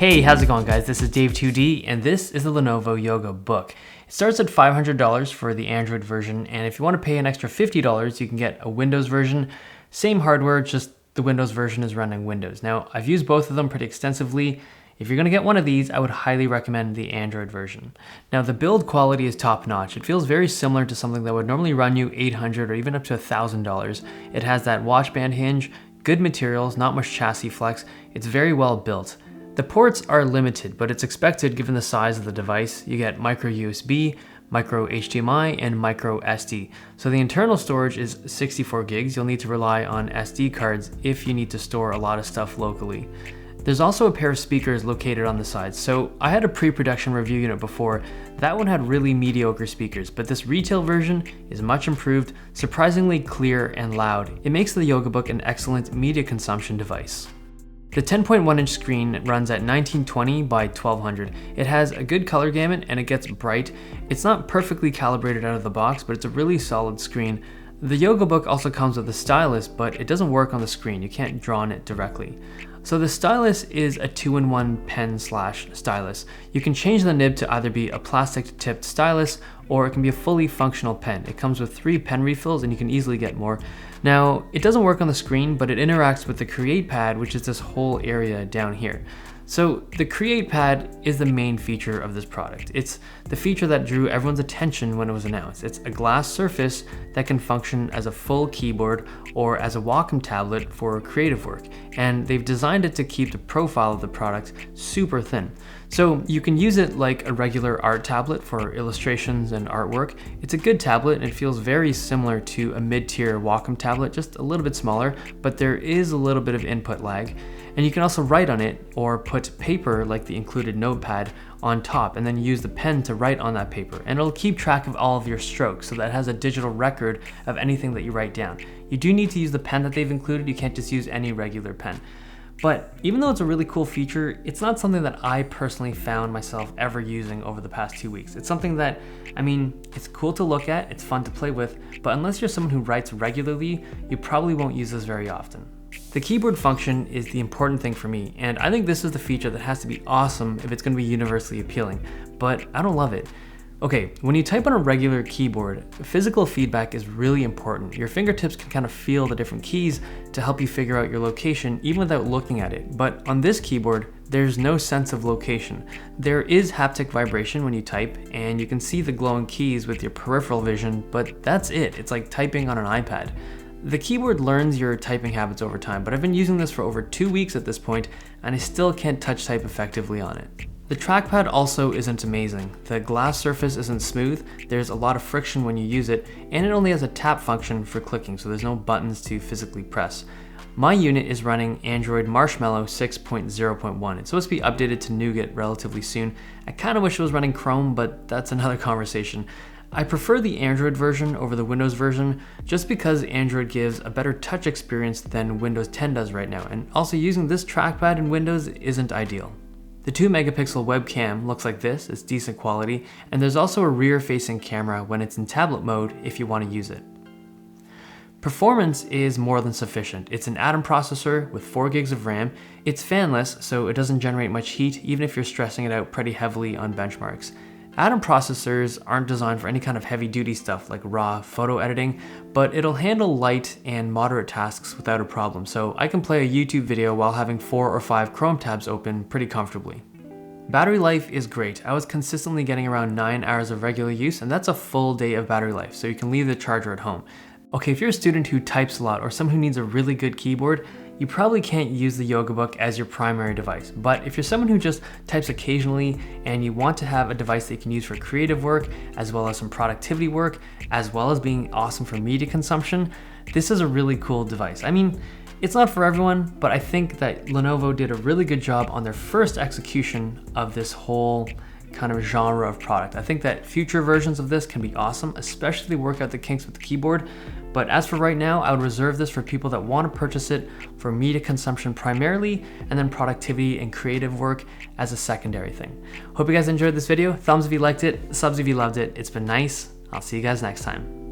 Hey, how's it going guys? This is Dave 2D and this is the Lenovo Yoga Book. It starts at $500 for the Android version, and if you want to pay an extra $50, you can get a Windows version. Same hardware, just the Windows version is running Windows. Now, I've used both of them pretty extensively. If you're going to get one of these, I would highly recommend the Android version. Now, the build quality is top-notch. It feels very similar to something that would normally run you $800 or even up to $1,000. It has that watch band hinge, good materials, not much chassis flex. It's very well built. The ports are limited, but it's expected given the size of the device. You get micro USB, micro HDMI, and micro SD. So the internal storage is 64 gigs. You'll need to rely on SD cards if you need to store a lot of stuff locally. There's also a pair of speakers located on the sides. So I had a pre-production review unit before. That one had really mediocre speakers, but this retail version is much improved, surprisingly clear and loud. It makes the Yoga Book an excellent media consumption device. The 10.1-inch screen runs at 1920 by 1200. It has a good color gamut and it gets bright. It's not perfectly calibrated out of the box, but it's a really solid screen. The Yoga Book also comes with a stylus, but it doesn't work on the screen. You can't draw on it directly. So the stylus is a 2-in-1 pen/stylus. You can change the nib to either be a plastic tipped stylus or it can be a fully functional pen. It comes with 3 pen refills and you can easily get more. Now, it doesn't work on the screen, but it interacts with the Create Pad, which is this whole area down here. So the Create Pad is the main feature of this product. It's the feature that drew everyone's attention when it was announced. It's a glass surface that can function as a full keyboard or as a Wacom tablet for creative work. And they've designed it to keep the profile of the product super thin. So you can use it like a regular art tablet for illustrations and artwork. It's a good tablet and it feels very similar to a mid-tier Wacom tablet, just a little bit smaller, but there is a little bit of input lag. And you can also write on it or put paper like the included notepad on top and then use the pen to write on that paper. And it'll keep track of all of your strokes so that it has a digital record of anything that you write down. You do need to use the pen that they've included. You can't just use any regular pen. But even though it's a really cool feature, it's not something that I personally found myself ever using over the past 2 weeks. It's something that, it's cool to look at, it's fun to play with, but unless you're someone who writes regularly, you probably won't use this very often. The keyboard function is the important thing for me, and I think this is the feature that has to be awesome if it's going to be universally appealing, but I don't love it. Okay, when you type on a regular keyboard, physical feedback is really important. Your fingertips can kind of feel the different keys to help you figure out your location even without looking at it. But on this keyboard, there's no sense of location. There is haptic vibration when you type, and you can see the glowing keys with your peripheral vision, but that's it. It's like typing on an iPad. The keyboard learns your typing habits over time, but I've been using this for over 2 weeks at this point, and I still can't touch type effectively on it. The trackpad also isn't amazing. The glass surface isn't smooth, there's a lot of friction when you use it, and it only has a tap function for clicking, so there's no buttons to physically press. My unit is running Android Marshmallow 6.0.1. It's supposed to be updated to Nougat relatively soon. I kind of wish it was running Chrome, but that's another conversation. I prefer the Android version over the Windows version just because Android gives a better touch experience than Windows 10 does right now, and also using this trackpad in Windows isn't ideal. The 2-megapixel webcam looks like this, it's decent quality, and there's also a rear-facing camera when it's in tablet mode if you want to use it. Performance is more than sufficient. It's an Atom processor with 4 gigs of RAM. It's fanless, so it doesn't generate much heat even if you're stressing it out pretty heavily on benchmarks. Atom processors aren't designed for any kind of heavy-duty stuff like raw photo editing, but it'll handle light and moderate tasks without a problem, so I can play a YouTube video while having 4 or 5 Chrome tabs open pretty comfortably. Battery life is great. I was consistently getting around 9 hours of regular use, and that's a full day of battery life, so you can leave the charger at home. Okay, if you're a student who types a lot or someone who needs a really good keyboard, you probably can't use the Yoga Book as your primary device. But if you're someone who just types occasionally and you want to have a device that you can use for creative work, as well as some productivity work, as well as being awesome for media consumption, this is a really cool device. It's not for everyone, but I think that Lenovo did a really good job on their first execution of this whole kind of genre of product. I think that future versions of this can be awesome, especially work out the kinks with the keyboard. But as for right now, I would reserve this for people that want to purchase it for media consumption primarily, and then productivity and creative work as a secondary thing. Hope you guys enjoyed this video. Thumbs if you liked it, subs if you loved it. It's been nice. I'll see you guys next time.